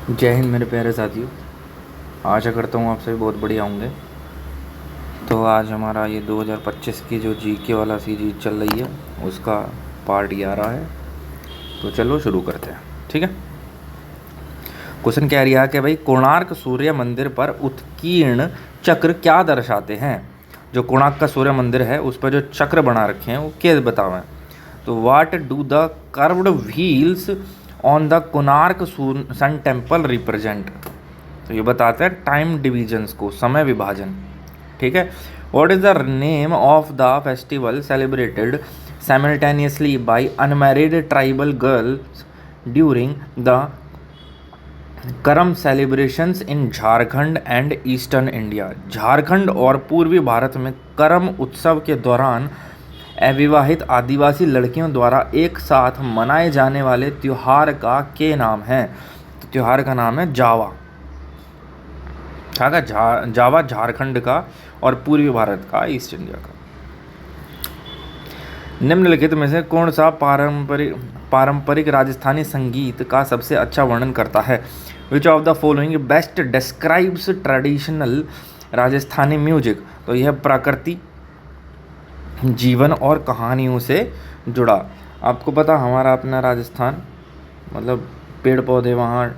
जय हिंद मेरे प्यारे साथियों। आशा करता हूँ आप सभी बहुत बढ़िया होंगे। तो आज हमारा ये 2025 की जो जीके वाला सीरीज चल रही है उसका पार्ट 11 है। तो चलो शुरू करते हैं। ठीक है। क्वेश्चन क्या रहा कि भाई कोणार्क सूर्य मंदिर पर उत्कीर्ण चक्र क्या दर्शाते हैं। जो कोणार्क का सूर्य मंदिर है उस पर जो चक्र बना रखे हैं वो क्या बतावें। तो what do the curved wheels on the Konark sun temple represent. तो ये बताते हैं टाइम डिविजन्स को, समय विभाजन। ठीक है। What is the name of the festival celebrated simultaneously by unmarried tribal girls during the Karam celebrations in Jharkhand and eastern India. Jharkhand और पूर्वी भारत में करम उत्सव के दौरान अविवाहित आदिवासी लड़कियों द्वारा एक साथ मनाए जाने वाले त्योहार का क्या नाम है। तो त्योहार का नाम है जावा। जावा झारखंड का और पूर्वी भारत का, ईस्ट इंडिया का। निम्नलिखित में से कौन सा पारंपरिक राजस्थानी संगीत का सबसे अच्छा वर्णन करता है। Which of the following best describes traditional Rajasthani music. तो यह प्रकृति, जीवन और कहानियों से जुड़ा। आपको पता हमारा अपना राजस्थान मतलब पेड़ पौधे वहाँ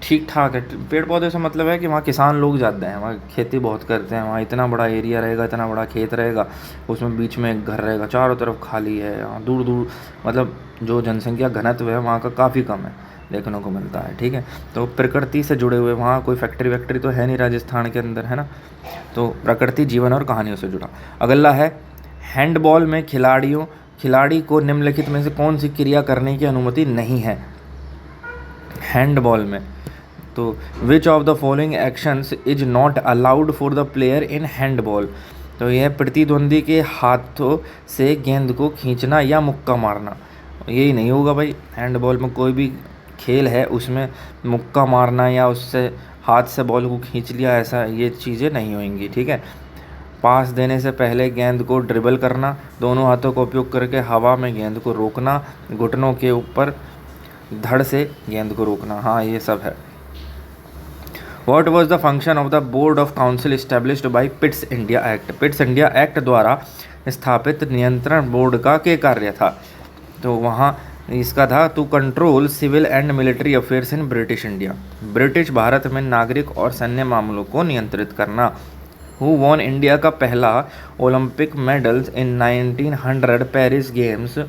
ठीक ठाक है। पेड़ पौधे से मतलब है कि वहाँ किसान लोग ज़्यादा हैं, वहाँ खेती बहुत करते हैं। वहाँ इतना बड़ा एरिया रहेगा, इतना बड़ा खेत रहेगा, उसमें बीच में एक घर रहेगा, चारों तरफ खाली है। यहाँ दूर दूर मतलब जो जनसंख्या घनत्व है वहाँ का काफ़ी कम है, देखने को मिलता है। ठीक है। तो प्रकृति से जुड़े हुए, वहाँ कोई फैक्ट्री वैक्ट्री तो है नहीं राजस्थान के अंदर, है ना। तो प्रकृति, जीवन और कहानियों से जुड़ा। अगला है हैंडबॉल में खिलाड़ी को निम्नलिखित में से कौन सी क्रिया करने की अनुमति नहीं है। हैंडबॉल में तो विच of the following actions is not allowed for the player in handball. तो यह प्रतिद्वंदी के हाथों से गेंद को खींचना या मुक्का मारना। यही नहीं होगा भाई। हैंडबॉल में कोई भी खेल है उसमें मुक्का मारना या उससे हाथ से बॉल को खींच लिया, ऐसा ये चीज़ें नहीं होंगी। ठीक है। पास देने से पहले गेंद को ड्रिबल करना, दोनों हाथों का उपयोग करके हवा में गेंद को रोकना, घुटनों के ऊपर धड़ से गेंद को रोकना। हाँ, ये सब है। What was the function of the Board of Council established by Pitt's India act. Pitt's India act द्वारा स्थापित नियंत्रण बोर्ड का क्या कार्य था। तो वहाँ इसका था to control civil and military affairs in British India. British Bharat में नागरिक और सैन्य मामलों को नियंत्रित करना। हु वॉन इंडिया का पहला Olympic medals in 1900 Paris games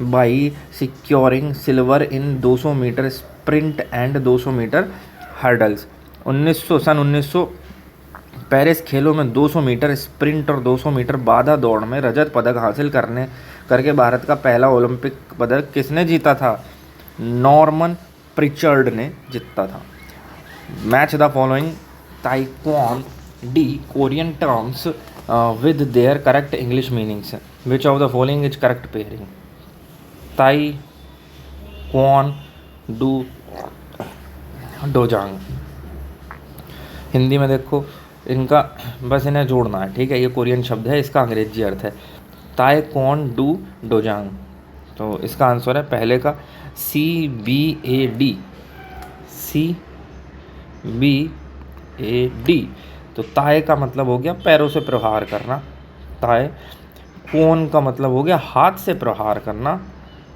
by securing silver in 200 metre sprint and 200 metre hurdles. 1900 Paris खेलों में 200 मीटर स्प्रिंट और 200 मीटर बाधा दौड़ में रजत पदक हासिल करके भारत का पहला ओलंपिक पदक किसने जीता था। नॉर्मन प्रिचर्ड ने जीता था। Match the following taekwondo Korean terms with their correct English meanings. Which of the following is correct pairing. Taekwondo dojang. Hindi में देखो, इनका बस इन्हें जोड़ना है। ठीक है। ये कोरियन शब्द है, इसका अंग्रेजी अर्थ है ताइक्वान डोजांग। तो इसका आंसर है पहले का CBAD। CBAD। तो ताय का मतलब हो गया पैरों से प्रहार करना, ताय। क्वान का मतलब हो गया हाथ से प्रहार करना।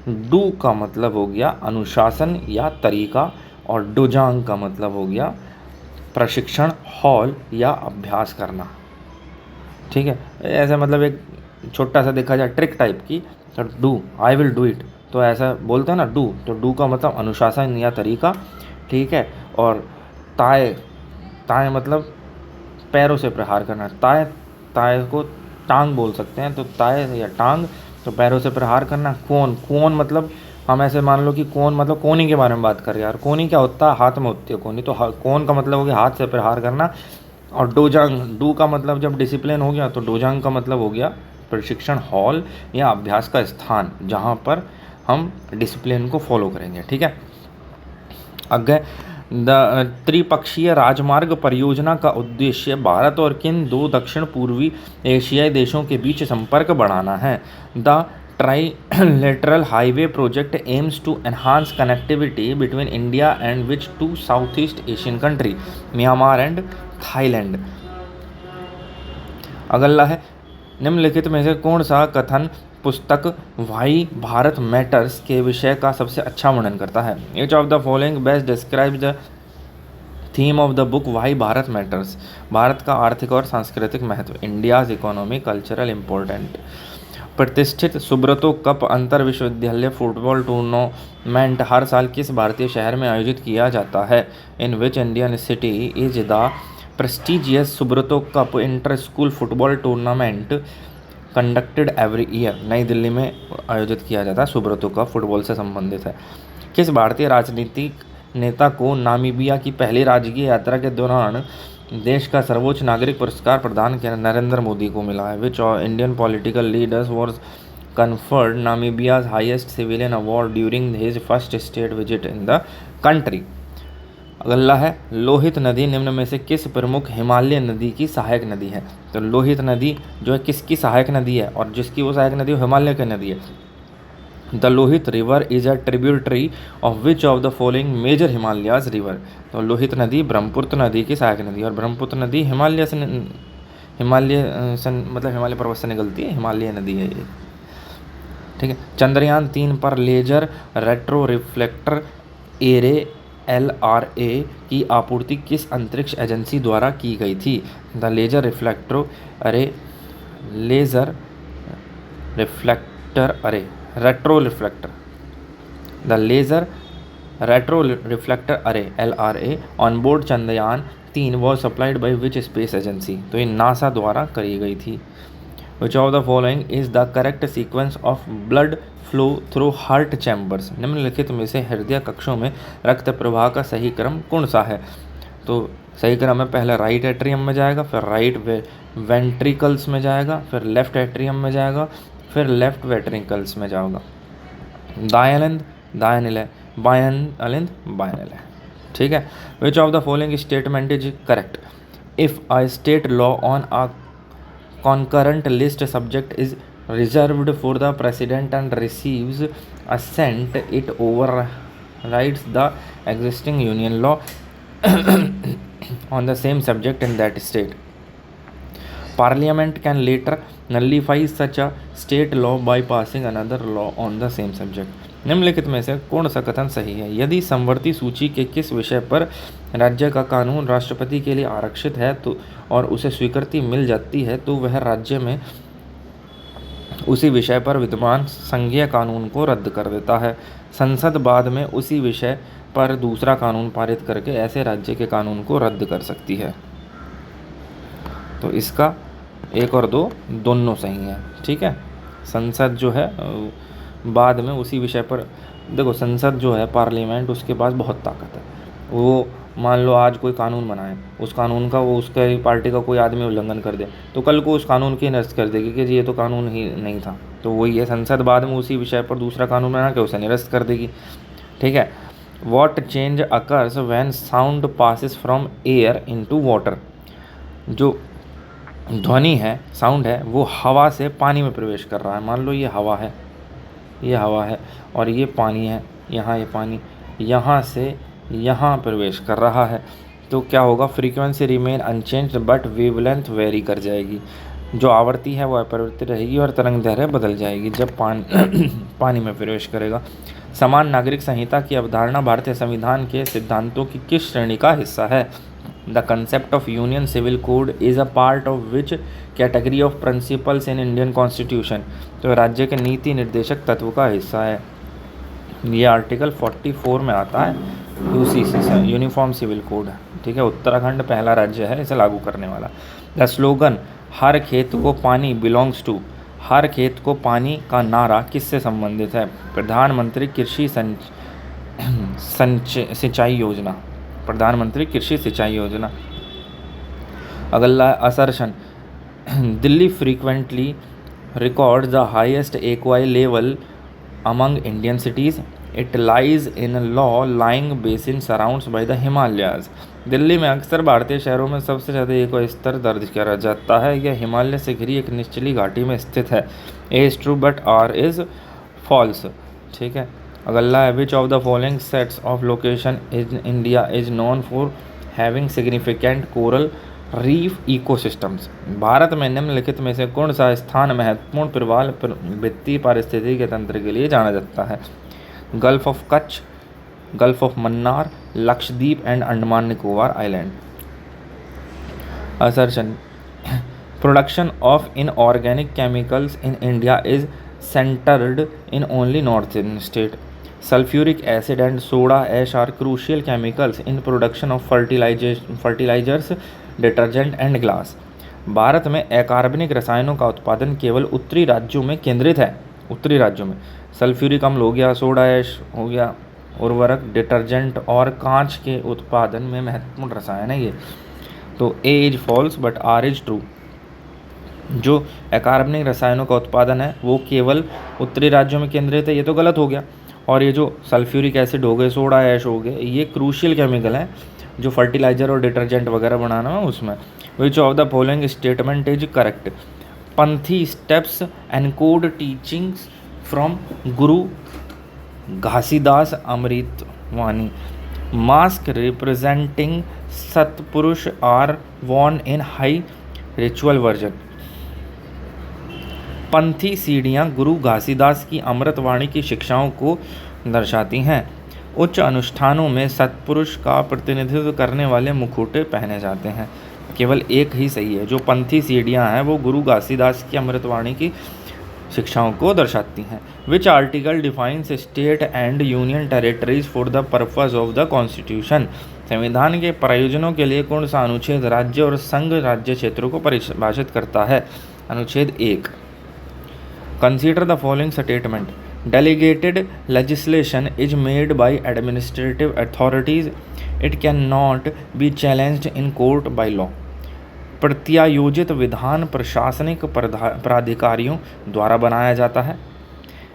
डू का मतलब हो गया अनुशासन या तरीका। और डोजांग का मतलब हो गया प्रशिक्षण, हॉल या अभ्यास करना। ठीक है। ऐसा मतलब एक छोटा सा देखा जाए ट्रिक टाइप की, तो do, I will do it, तो ऐसा बोलते हैं ना डू। तो डू का मतलब अनुशासन या तरीका। ठीक है। और ताय, ताय मतलब पैरों से प्रहार करना। ताय, ताय को टांग बोल सकते हैं, तो ताय या टांग, तो पैरों से प्रहार करना। कोन मतलब हम ऐसे मान लो कि कोन मतलब कोनी के बारे में बात कर रहे हैं यार। कोनी क्या होता है, हाथ में होती है कोनी। तो कोन का मतलब हो गया हाथ से प्रहार करना। और डोजांग, डू का मतलब जब डिसिप्लिन हो गया, तो डोजांग का मतलब हो गया प्रशिक्षण, हॉल या अभ्यास का स्थान जहाँ पर हम डिसिप्लिन को फॉलो करेंगे। ठीक है। आगे त्रिपक्षीय राजमार्ग परियोजना का उद्देश्य भारत और किन दो दक्षिण पूर्वी एशियाई देशों के बीच संपर्क बढ़ाना है। The trilateral highway project aims to enhance connectivity between India and which two Southeast Asian country, Myanmar and Thailand। अगला है निम्नलिखित में से कौन सा कथन पुस्तक वाई भारत मैटर्स के विषय का सबसे अच्छा वर्णन करता है। Which of the following best describes the theme of the book why Bharat matters. Bharat का आर्थिक और सांस्कृतिक महत्व, इंडियाज इकोनॉमी कल्चरल इम्पोर्टेंट। प्रतिष्ठित सुब्रतो कप अंतर विश्वविद्यालय फुटबॉल टूर्नामेंट हर साल किस भारतीय शहर में आयोजित किया जाता है। In which Indian city is the prestigious Subroto Cup inter school football tournament conducted every year. New Delhi में आयोजित किया जाता है। सुब्रतो कप फुटबॉल से संबंधित है। किस भारतीय राजनीतिक नेता को नामीबिया की पहली राजकीय यात्रा के दौरान देश का सर्वोच्च नागरिक पुरस्कार प्रदान किया। नरेंद्र मोदी को मिला है। Which Indian political leaders was conferred Namibia's highest civilian award during his first state visit in the country. अगला है लोहित नदी निम्न में से किस प्रमुख हिमालय नदी की सहायक नदी है। तो लोहित नदी जो है किसकी सहायक नदी है, और जिसकी वो सहायक नदी हिमालय की नदी है। The Lohit river is a tributary of which of the following major Himalayas river. तो लोहित नदी ब्रह्मपुत्र नदी की सहायक नदी, और ब्रह्मपुत्र नदी हिमालय से मतलब हिमालय पर्वत से निकलती है, हिमालय नदी है ये। ठीक है। चंद्रयान 3 पर laser retro reflector array LRA की आपूर्ति किस अंतरिक्ष एजेंसी द्वारा की गई थी। The laser reflector array retro reflector the laser retro reflector array LRA on board Chandrayaan 3 was supplied by which space agency. तो ये नासा द्वारा करी गई थी। Which of the following is the correct sequence of blood flow through heart chambers. निम्नलिखित में से हृदय कक्षों में रक्त प्रवाह का सही क्रम कौन सा है। तो सही क्रम है, पहले राइट एट्रियम में जाएगा, फिर राइट वेंट्रिकल्स में जाएगा, फिर लेफ्ट एट्रियम में जाएगा, फिर लेफ्ट वेंट्रिकल्स में जाएगा। दायां दायां बायां। ठीक है। Which of the following statement is correct. If a state law on a concurrent list subject is reserved for the president and receives assent, it overrides the existing union law on the same subject in that state. Parliament can later nullify such a state law by passing another law on the same subject. निम्नलिखित में से कौन सा कथन सही है। यदि समवर्ती सूची के किस विषय पर राज्य का कानून राष्ट्रपति के लिए आरक्षित है तो और उसे स्वीकृति मिल जाती है तो वह राज्य में उसी विषय पर विद्यमान संघीय कानून को रद्द कर देता है। संसद बाद में उसी विषय पर दूसरा कानून पारित करके ऐसे राज्य के कानून को रद्द कर सकती है। तो इसका 1 और 2 दोनों सही हैं। ठीक है। संसद जो है बाद में उसी विषय पर, देखो संसद जो है पार्लियामेंट, उसके पास बहुत ताकत है। वो मान लो आज कोई कानून बनाए, उस कानून का वो उसके पार्टी का कोई आदमी उल्लंघन कर दे तो कल को उस कानून की निरस्त कर देगी कि ये तो कानून ही नहीं था। तो वही है, संसद बाद में उसी विषय पर दूसरा कानून बना के उसे निरस्त कर देगी। ठीक है। What change occurs when sound passes from air into water. जो ध्वनि है, साउंड है, वो हवा से पानी में प्रवेश कर रहा है। मान लो ये हवा है, ये हवा है और ये पानी है, यहाँ ये पानी यहाँ से यहाँ प्रवेश कर रहा है। तो क्या होगा, frequency remain unchanged but wavelength very कर जाएगी। जो आवृत्ति है वो अपरिवर्तित रहेगी और तरंग दैर्घ्य बदल जाएगी जब पानी में प्रवेश करेगा। समान नागरिक संहिता की अवधारणा भारतीय संविधान के सिद्धांतों की किस श्रेणी का हिस्सा है। The concept of union civil code is a part of which category of principles in Indian constitution. तो राज्य के नीति निर्देशक तत्व का हिस्सा है। ये आर्टिकल 44 में आता है, UCC यूनिफॉर्म सिविल कोड। ठीक है। उत्तराखंड पहला राज्य है इसे लागू करने वाला। द स्लोगन हर खेत को पानी बिलोंग्स टू, हर खेत को पानी का नारा किससे संबंधित है। प्रधानमंत्री कृषि सिंचाई योजना, प्रधानमंत्री कृषि सिंचाई योजना। अगला assertion Delhi frequently records the highest AQI level among Indian cities. It lies in a low-lying basin surrounded by the Himalayas. Delhi में अक्सर भारतीय शहरों में सबसे ज़्यादा इको स्तर दर्ज किया जाता है। यह हिमालय से घिरी एक निचली घाटी में स्थित है। A is true but R is false. ठीक है, अगला है which of the following sets of location in India is known for having significant coral reef ecosystems. Bharat में निम्नलिखित में से कौन सा स्थान महत्वपूर्ण प्रवाल वित्तीय पारिस्थितिकी तंत्र के लिए जाना जाता है? Gulf of Kutch, gulf of Mannar, Lakshadweep and Andaman Nicobar island. Assertion, production of inorganic chemicals in India is centered in only northern state. Sulfuric acid and soda ash are crucial chemicals in production of fertilizers, detergent and glass. Bharat में अकार्बनिक रसायनों का उत्पादन केवल उत्तरी राज्यों में केंद्रित है। उत्तरी राज्यों में सल्फ्यूरिक अम्ल हो गया, सोडा ऐश हो गया, उर्वरक, डिटर्जेंट और कांच के उत्पादन में महत्वपूर्ण रसायन है ये। तो A is false but R is true. जो अकार्बनिक रसायनों का उत्पादन है वो केवल उत्तरी राज्यों में केंद्रित है, ये तो गलत हो गया। और ये जो सल्फ्यूरिक एसिड हो गए, सोडा ऐश हो गए, ये क्रूशियल केमिकल हैं जो फर्टिलाइज़र और डिटर्जेंट वगैरह बनाना है उसमें। Which of the following statement is correct? Panthi steps encode teachings from Guru Ghasidas Amritvani. Mask representing Satpurush are worn in high ritual version. Panthi सीढ़ियाँ गुरु घासीदास की अमृतवाणी की शिक्षाओं को दर्शाती हैं। उच्च अनुष्ठानों में सत्पुरुष का प्रतिनिधित्व करने वाले मुखौटे पहने जाते हैं। केवल एक ही सही है, जो पंथी सीढ़ियाँ हैं वो गुरु घासीदास की अमृतवाणी की शिक्षाओं को दर्शाती हैं। Which article defines state and union territories for the purpose of the constitution. संविधान के प्रयोजनों के लिए कौन सा अनुच्छेद राज्य और संघ राज्य क्षेत्रों को परिभाषित करता है? अनुच्छेद 1। Consider the following statement. Delegated legislation is made by administrative authorities. It cannot be challenged in court by law. प्रत्यायोजित विधान प्रशासनिक प्राधिकारियों द्वारा बनाया जाता है।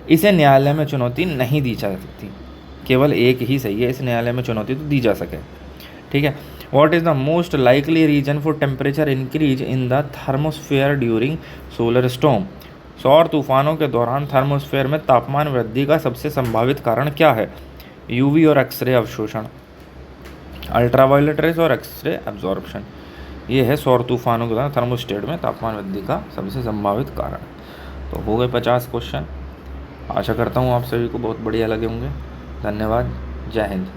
इसे न्यायालय में चुनौती नहीं दी जा सकती। केवल एक ही सही है, इस न्यायालय में चुनौती तो दी जा सके। ठीक है। What is the most likely reason for temperature increase in the thermosphere during solar storm? सौर तूफानों के दौरान थर्मोस्फेयर में तापमान वृद्धि का सबसे संभावित कारण क्या है? यूवी और एक्सरे अवशोषण, अल्ट्रावायलेट रेस और एक्सरे एब्जॉर्प्शन। ये है सौर तूफानों के दौरान थर्मोस्टेट में तापमान वृद्धि का सबसे संभावित कारण। तो हो गए 50 क्वेश्चन। आशा करता हूँ आप सभी को बहुत बढ़िया लगे होंगे। धन्यवाद। जय हिंद।